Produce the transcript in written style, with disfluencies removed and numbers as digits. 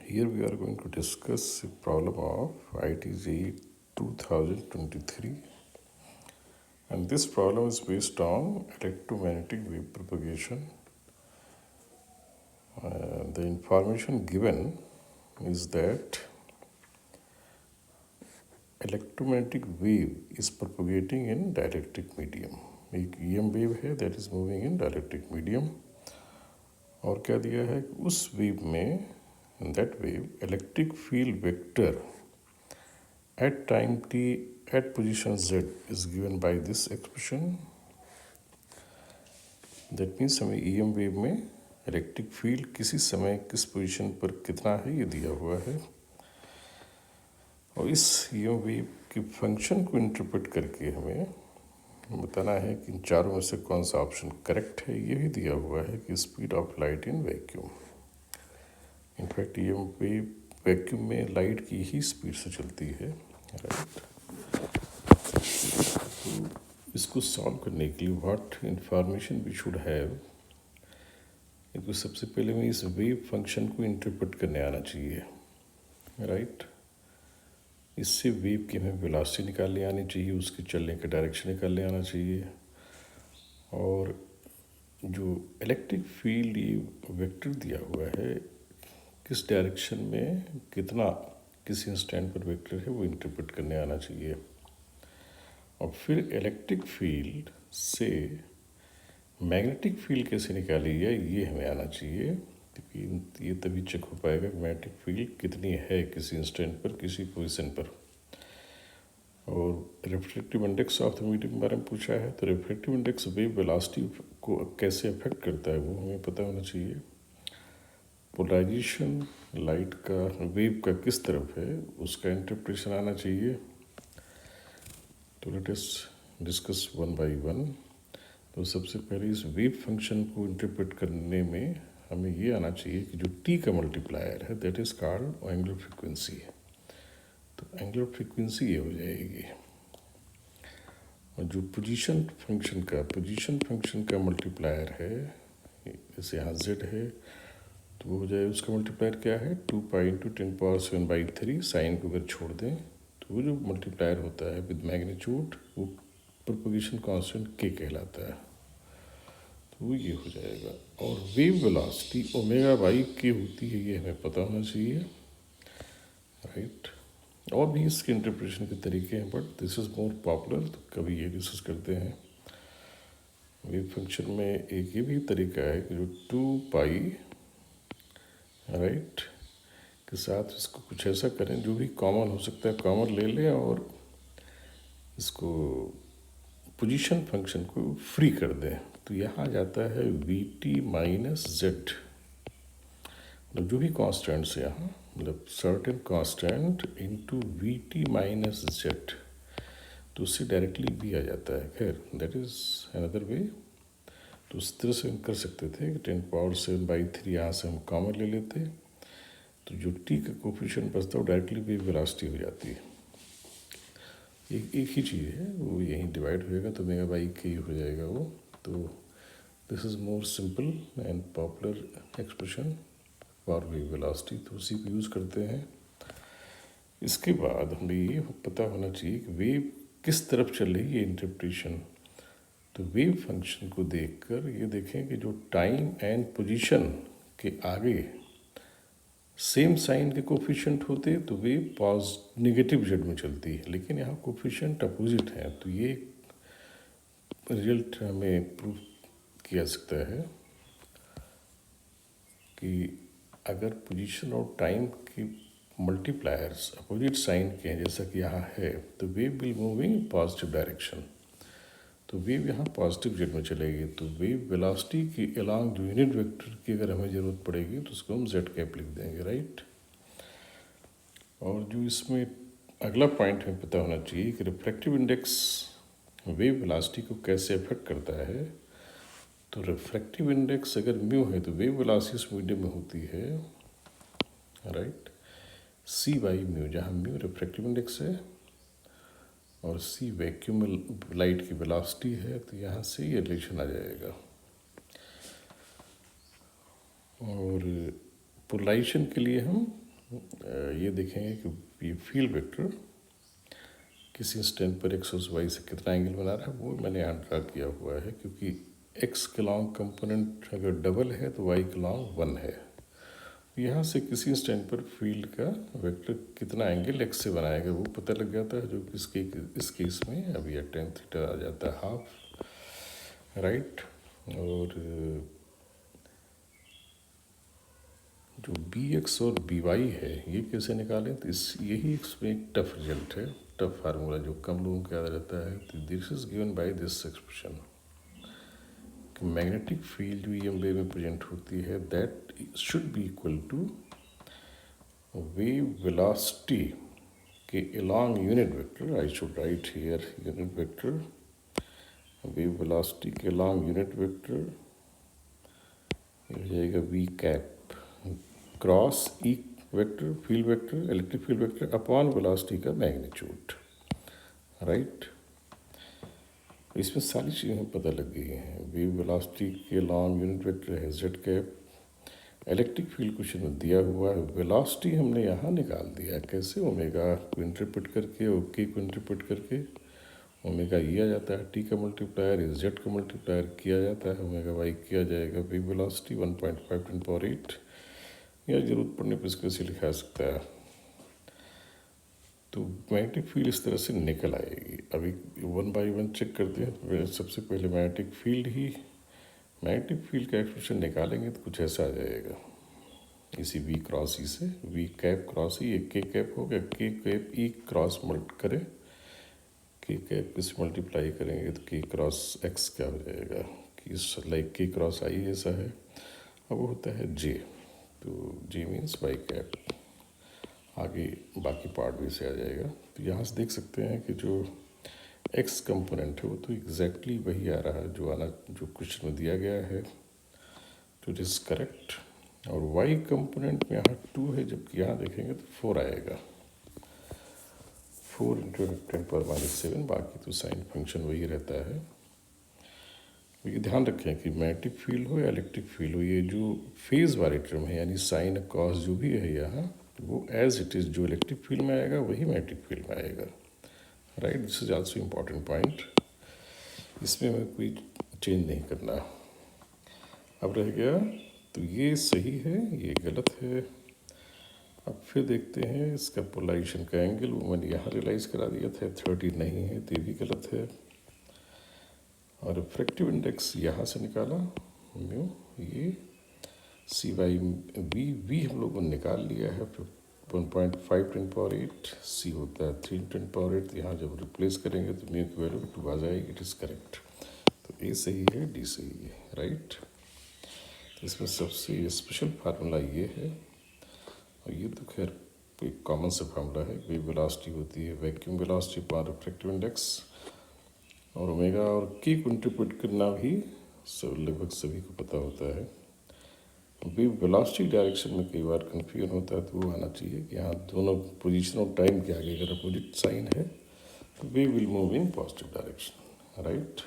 Here we are going to discuss a problem of ITJ 2023, and this problem is based on electromagnetic wave propagation. The information given is that electromagnetic wave is propagating in dielectric medium. एक EM wave है that is moving in dielectric medium, और क्या दिया है कि उस wave में in that wave electric field vector at time t at position z is given by this expression. That means हमें EM वेव में इलेक्ट्रिक फील्ड किसी समय किस पोजीशन पर कितना है ये दिया हुआ है, और इस EM वेव के फंक्शन को इंटरप्रेट करके हमें बताना है कि इन चारों में से कौन सा ऑप्शन करेक्ट है। ये भी दिया हुआ है कि speed of light in vacuum, in fact ये वैक्यूम में लाइट की ही स्पीड से चलती है, राइट। तो इसको सॉल्व करने के लिए what information we should have, तो सबसे पहले हमें इस वेव फंक्शन को इंटरप्रेट करने आना चाहिए, राइट। इससे वेव की हमें वेलोसिटी निकालने आनी चाहिए, उसके चलने का डायरेक्शन निकालने आना चाहिए, और जो इलेक्ट्रिक फील्ड ये वेक्टर दिया हुआ है किस डायरेक्शन में कितना किसी इंस्टेंट पर वेक्टर है वो इंटरप्रेट करने आना चाहिए। और फिर इलेक्ट्रिक फील्ड से मैग्नेटिक फील्ड कैसे निकाली जाए ये हमें आना चाहिए, क्योंकि ये तभी चेक हो पाएगा कि मैग्नेटिक फील्ड कितनी है किसी इंस्टेंट पर किसी पोजीशन पर। और refractive index of the medium के बारे में पूछा है, तो रिफ्रैक्टिव इंडेक्स वेव वेलोसिटी को कैसे अफेक्ट करता है वो हमें पता होना चाहिए। पोलराइजेशन लाइट का वेव का किस तरफ है उसका इंटरप्रिटेशन आना चाहिए। तो let us discuss one by one. तो सबसे पहले इस वेव फंक्शन को इंटरप्रेट करने में हमें ये आना चाहिए कि जो टी का मल्टीप्लायर है that is called angular frequency है। तो एंगुलर फ्रीक्वेंसी ये हो जाएगी, और जो पोजीशन फंक्शन का मल्टीप्लायर है, जैसे यहाँ z है तो वो हो जाए, उसका मल्टीप्लायर क्या है 2 पाई इंटू 10⁻⁷ साइन को अगर छोड़ दें तो वो जो मल्टीप्लायर होता है विद मैग्नीट्यूड वो प्रोपगेशन कांस्टेंट k कहलाता है, तो वो ये हो जाएगा। और wave velocity omega by k होती है, ये हमें पता होना चाहिए, राइट। और भी इसके इंटरप्रिटेशन के तरीके हैं but this is more popular, तो कभी ये डिस्कस करते हैं। वेव फंक्शन में एक ये भी तरीका है कि जो 2 पाई राइट के साथ इसको कुछ ऐसा करें जो भी कॉमन हो सकता है कॉमन ले लें, और इसको पोजीशन फंक्शन को फ्री कर दें, तो यहाँ जाता है vt माइनस जेड, मतलब जो भी कॉन्स्टेंट्स है यहाँ, मतलब certain constant into vt minus Z, तो उससे डायरेक्टली भी आ जाता है। खैर दैट इज अनदर वे, तो उस तरह से हम कर सकते थे कि 10⁻⁷ यहाँ से हम कॉमन ले लेते, तो जो t का कोफिशिएंट बचता है वो डायरेक्टली वेव वेलोसिटी हो जाती है। एक ही चीज़ है, वो यहीं डिवाइड हो जाएगा तो ओमेगा बाई k हो जाएगा वो। तो this is more simple and popular expression for wave velocity, तो उसी को यूज़ करते हैं। इसके बाद हमें ये पता होना चाहिए कि वेव किस तरफ चल रही है इंटरप्रिटेशन। तो वेव फंक्शन को देखकर ये देखें कि जो टाइम एंड पोजीशन के आगे सेम साइन के कोफिशिएंट होते तो वेव नेगेटिव जेड में चलती है, लेकिन यहाँ कोफिशिएंट अपोजिट है, तो ये रिजल्ट हमें प्रूव किया सकता है कि अगर पोजीशन और टाइम की मल्टीप्लायर्स अपोजिट साइन के हैं जैसा कि यहाँ है, तो wave will moving positive direction, तो वेव यहाँ पॉजिटिव जेड में चलेगी। तो वेव वेलोसिटी की अलॉन्ग जो यूनिट वेक्टर की अगर हमें ज़रूरत पड़ेगी तो उसको हम जेड कैप लिख देंगे, राइट। और जो इसमें अगला पॉइंट हमें पता होना चाहिए कि रिफ्रैक्टिव इंडेक्स वेव वेलोसिटी को कैसे अफेक्ट करता है। तो रिफ्रैक्टिव इंडेक्स अगर म्यू है तो वेव वेलोसिटी उस मीडियम में होती है, राइट, सी बाई म्यू, जहाँ म्यू रिफ्रैक्टिव इंडेक्स है और सी वैक्यूम में लाइट की वेलोसिटी है, तो यहाँ से ये रिलेशन आ जाएगा। और पोलराइजेशन के लिए हम ये देखेंगे कि ये फील्ड वेक्टर किसी इंस्टेंट पर एक्स और वाई से कितना एंगल बना रहा है, वो मैंने यहाँ ड्रा किया हुआ है, क्योंकि एक्स के लॉन्ग कंपोनेंट अगर डबल है तो वाई के लॉन्ग 1 है। यहाँ से किसी इंस्टेंट पर फील्ड का वेक्टर कितना एंगल एक्स से बनाएगा वो पता लग जाता है, जो कि इस केस में अब यह tan थीटा आ जाता है हाफ, राइट। और जो बी एक्स और बी वाई है ये कैसे निकालें, तो यही इसमें एक टफ रिजल्ट है, टफ फार्मूला जो कम लोगों को याद रहता है। तो this is given by this expression, magnetic field जो ईएम वेव में प्रेजेंट होती है that should be equal to wave velocity के along unit vector, I should write here unit vector, wave velocity के along यूनिट वेक्टर हो जाएगा we cap cross E vector field vector electric field vector upon velocity का magnitude, right. इसमें सारी चीज़ें पता लग गई हैं। वेव वेलोसिटी के लॉन्ग यूनिट वेक्टर है Z cap, electric field question में दिया हुआ है, वेलोसिटी हमने यहाँ निकाल दिया कैसे, ओमेगा को इंटरप्रेट करके और के को इंटरप्रेट करके, ओमेगा ये आ जाता है टी का मल्टीप्लायर, जेड का मल्टीप्लायर किया जाता है, ओमेगा वाई किया जाएगा वेव वेलोसिटी 1.5 × 10⁸, या जरूरत पड़ने पर इसको ऐसे लिखा सकता है। तो मैग्नेटिक फील्ड इस तरह से निकल आएगी। अभी 1 बाई 1 चेक करते हैं। सबसे पहले मैग्नेटिक फील्ड का एक्सप्रेशन निकालेंगे तो कुछ ऐसा आ जाएगा, इसी वी क्रॉस ई से, वी कैप क्रॉस ई, एक के कैप हो गया, के कैप ई क्रॉस मल्ट करें, के कैप से मल्टीप्लाई करेंगे तो के क्रॉस एक्स क्या हो जाएगा, कि लाइक के क्रॉस आई ऐसा है। अब वो होता है जे, तो जे मीन्स वाई कैप, आगे बाकी पार्ट भी से आ जाएगा। तो यहाँ से देख सकते हैं कि जो एक्स कंपोनेंट है वो तो एग्जैक्टली वही आ रहा है जो क्वेश्चन में दिया गया है, तो इट इज़ करेक्ट। और वाई कंपोनेंट में यहाँ 2 है, जबकि यहाँ देखेंगे तो 4 आएगा, 4 × 10⁻⁷, बाकी तो साइन फंक्शन वही रहता है। ये ध्यान रखें कि मैग्नेटिक फील्ड हो या इलेक्ट्रिक फील्ड हो, ये जो फेज वाले टर्म है यानी साइन कॉस जो भी है यहाँ, वो एज इट इज़ जो इलेक्ट्रिक फील्ड में आएगा वही मैग्नेटिक फील्ड में आएगा, right. This is also important point, इसमें हमें कोई चेंज नहीं करना। अब रह गया, तो ये सही है ये गलत है। अब फिर देखते हैं इसका पोलराइजेशन का एंगल, वो मैंने यहाँ रियलाइज़ करा दिया था 30 नहीं है, तो ये भी गलत है। और रिफ्रैक्टिव इंडेक्स यहाँ से निकाला म्यू, ये सी बाई वी हम लोगों ने निकाल लिया है 1.5 × 10⁸, सी होता है 3 × 10⁸। तो यहाँ जब रिप्लेस करेंगे तो म्यू की वैल्यू 2 आ जाएगी, इट इज़ करेक्ट। तो ए सही है, डी सही है, राइट। तो इसमें सबसे स्पेशल फार्मूला ये है, और ये तो खैर एक कॉमन सा फार्मूला है। वेव वेलोसिटी होती है वैक्यूम वेलोसिटी पर रिफ्रैक्टिव इंडेक्स, और ओमेगा और के को इंटरप्रेट करना भी लगभग सभी को पता होता है। वेव वेलोसिटी डायरेक्शन में कई बार कन्फ्यूजन होता है, तो वो आना चाहिए कि यहाँ दोनों पोजीशन और टाइम के आगे अगर अपोजिट साइन है तो wave will move in positive direction, right.